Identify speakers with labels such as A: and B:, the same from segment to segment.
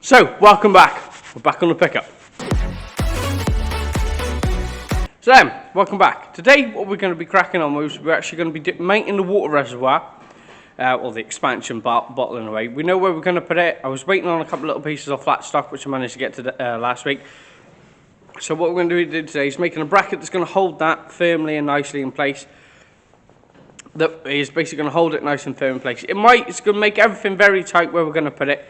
A: So, welcome back. We're back on the pickup. So then, welcome back. Today, what we're going to be cracking on with is we're actually going to be mating the water reservoir, or the expansion bottle in a way. We know where we're going to put it. I was waiting on a couple little pieces of flat stock, which I managed to get to last week. So what we're going to do today is making a bracket that's going to hold that firmly and nicely in place. That is basically going to hold it nice and firm in place. It's going to make everything very tight where we're going to put it.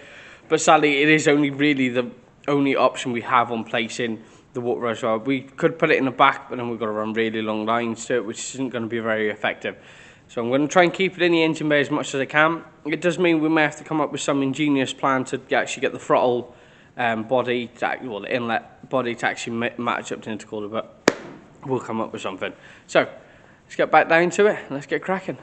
A: But sadly, it is only really the only option we have on placing the water reservoir. We could put it in the back, but then we've got to run really long lines to it, which isn't going to be very effective. So I'm going to try and keep it in the engine bay as much as I can. It does mean we may have to come up with some ingenious plan to actually get the throttle body, the inlet body to actually match up to the intercooler, but we'll come up with something. So let's get back down to it and let's get cracking.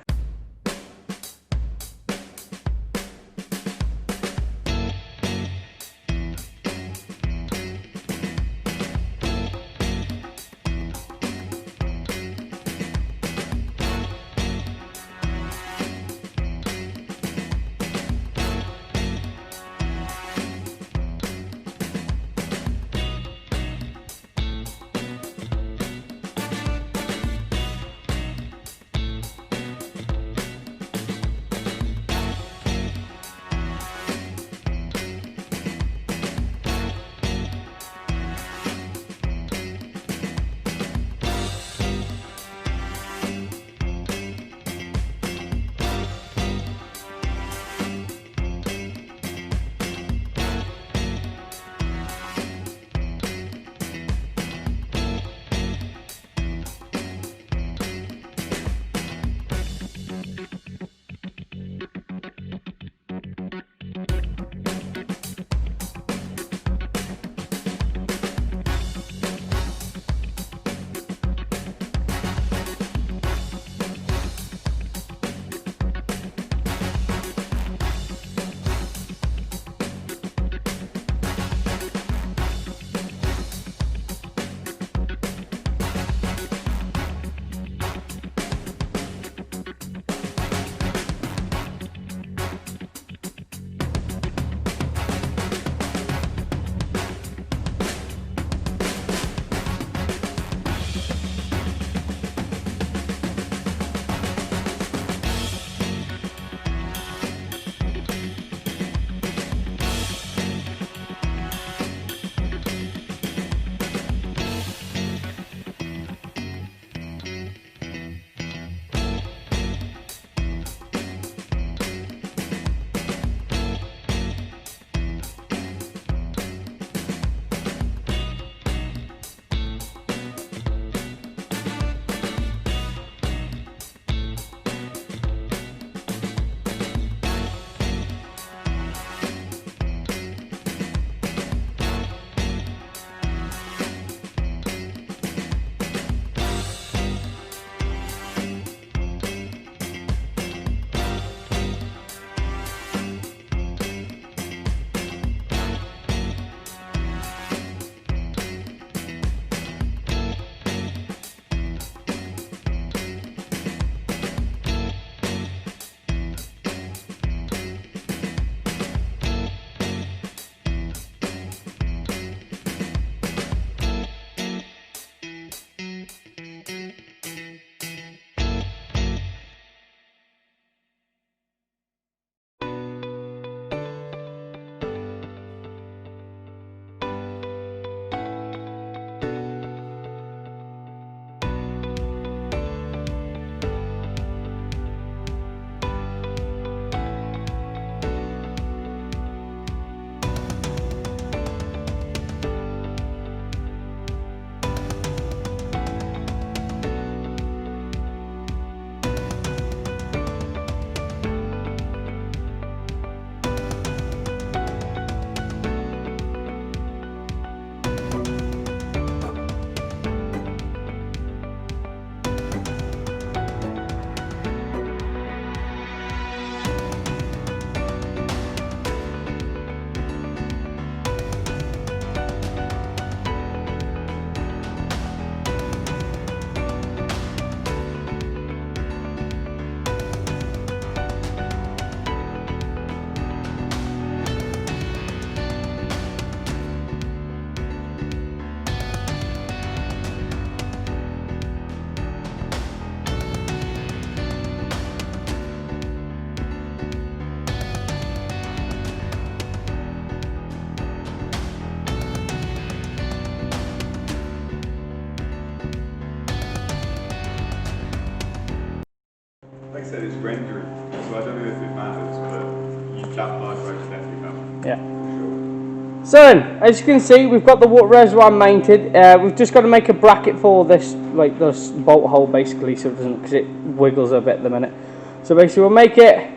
A: So then, as you can see, we've got the water reservoir mounted. We've just got to make a bracket for this, like this bolt hole basically, so it doesn't, because it wiggles a bit at the minute. So basically we'll make it,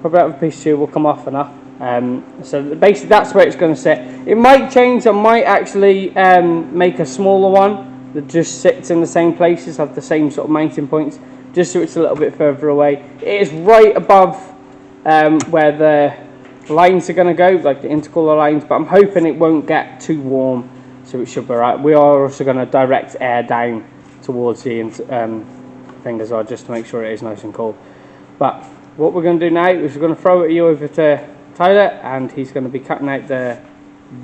A: probably out of a piece of tube will come off enough. So basically that's where it's going to sit. It might change, I might actually make a smaller one that just sits in the same places, have the same sort of mounting points, just so it's a little bit further away. It is right above where the lines are going to go, like the intercooler lines, but I'm hoping it won't get too warm, so it should be right. We are also going to direct air down towards the thing as well, just to make sure it is nice and cool. But what we're going to do now is we're going to throw it over to Tyler, and he's going to be cutting out the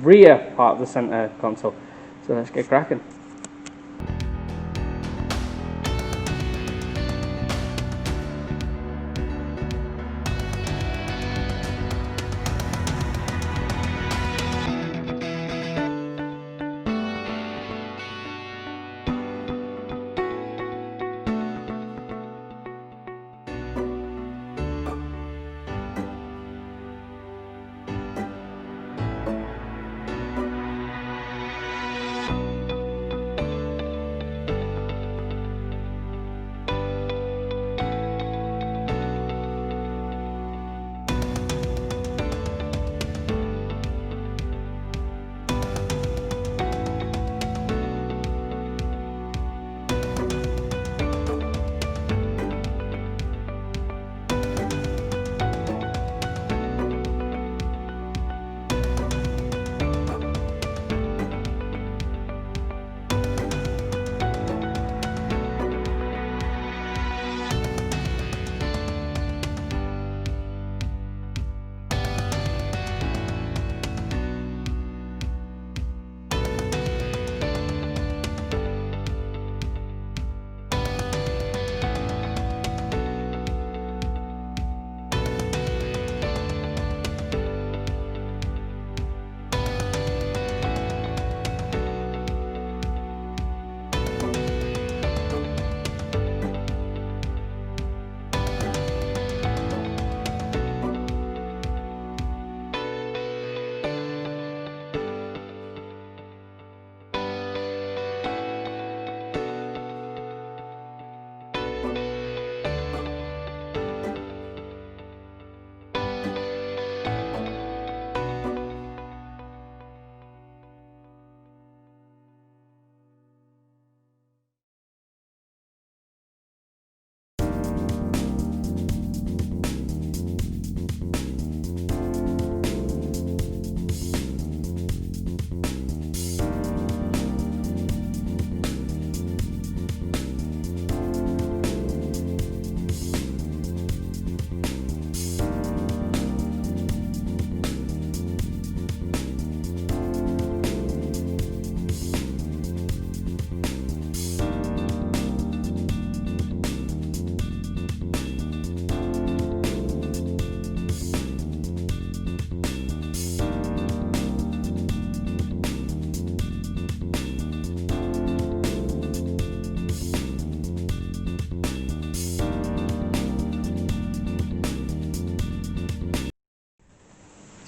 A: rear part of the centre console. So let's get cracking.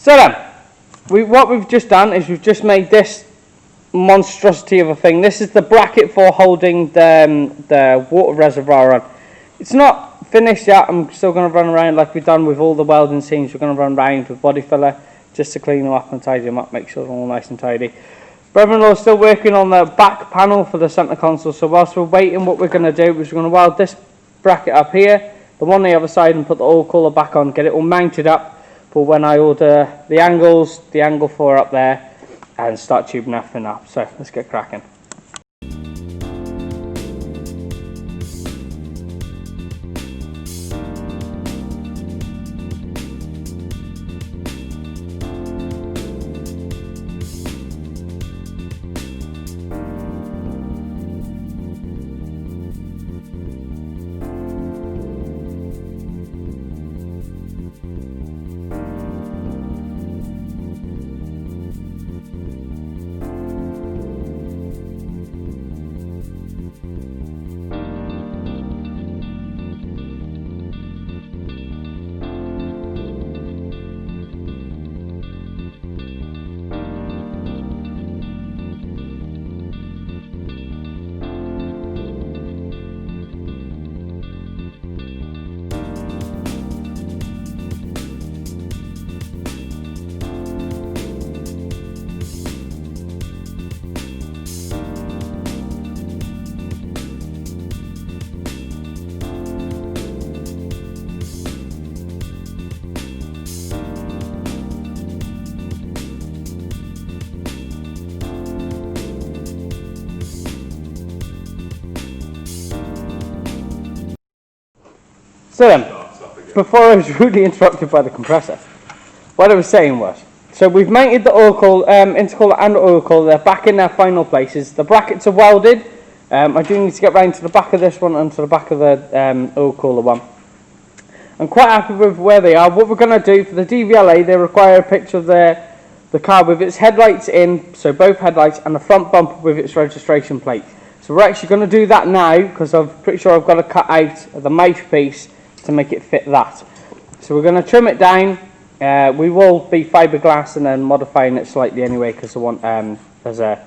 A: So then, what we've just done is we've just made this monstrosity of a thing. This is the bracket for holding the water reservoir on. It's not finished yet. I'm still going to run around like we've done with all the welding seams. We're going to run around with body filler just to clean them up and tidy them up, make sure they're all nice and tidy. Brother-in-law is still working on the back panel for the centre console, so whilst we're waiting, what we're going to do is we're going to weld this bracket up here, the one on the other side, and put the oil cooler back on, get it all mounted up for when I order the angles, the angle for up there, and start tubing everything up. So let's get cracking. So then, before I was rudely interrupted by the compressor, what I was saying was, so we've mounted the oil cooler, intercooler and oil cooler. They're back in their final places. The brackets are welded. I do need to get round to the back of this one and to the back of the oil cooler one. I'm quite happy with where they are. What we're going to do for the DVLA, they require a picture of the car with its headlights in, so both headlights, and the front bumper with its registration plate. So we're actually going to do that now, because I'm pretty sure I've got to cut out the mouthpiece to make it fit that. So we're going to trim it down. We will be fiberglass and then modifying it slightly anyway, because I want there's a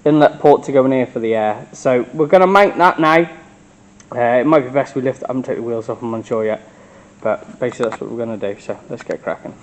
A: inlet port to go in here for the air. So we're going to mount that now. It might be best we lift it up and take the wheels off, I'm unsure yet. But basically that's what we're going to do, so let's get cracking.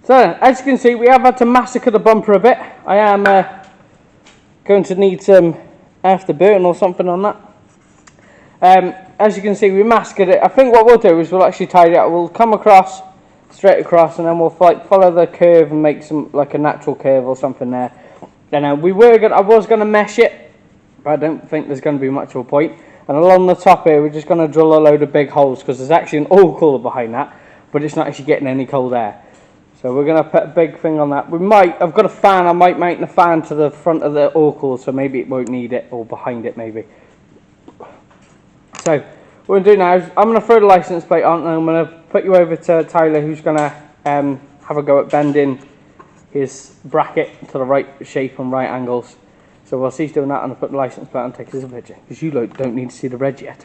A: So, as you can see, we have had to massacre the bumper a bit. I am going to need some afterburn or something on that. As you can see, we massacred it. I think what we'll do is we'll actually tidy it up. We'll come across, straight across, and then we'll follow the curve and make some like a natural curve or something there. Then I was going to mesh it, but I don't think there's going to be much of a point. And along the top here, we're just going to drill a load of big holes because there's actually an oil cooler behind that, but it's not actually getting any cold air. So we're going to put a big thing on that. I've got a fan, I might mount the fan to the front of the oil cooler, so maybe it won't need it, or behind it maybe. So, what we're going to do now is, I'm going to throw the license plate on, and I'm going to put you over to Tyler, who's going to have a go at bending his bracket to the right shape and right angles. So whilst he's doing that, I'm going to put the license plate on and take his picture, because you don't need to see the reg yet.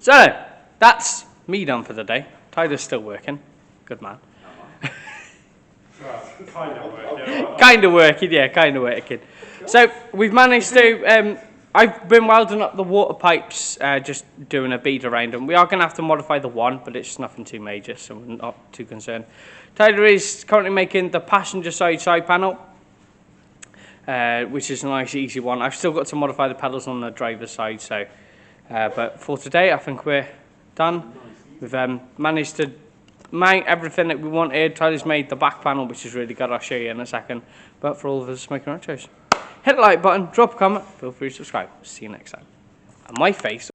A: So, that's me done for the day. Tyler's still working. Good man.
B: Kind of working.
A: Kind of working, yeah, kind of working. So, we've managed to... I've been welding up the water pipes, just doing a bead around them. We are going to have to modify the one, but it's nothing too major, so we're not too concerned. Tyler is currently making the passenger side panel, which is a nice, easy one. I've still got to modify the pedals on the driver's side, so... but for today, I think we're done. We've managed to mount everything that we wanted. Tyler's made the back panel, which is really good. I'll show you in a second. But for all of us smoking retros, hit the like button, drop a comment, feel free to subscribe. See you next time. And my face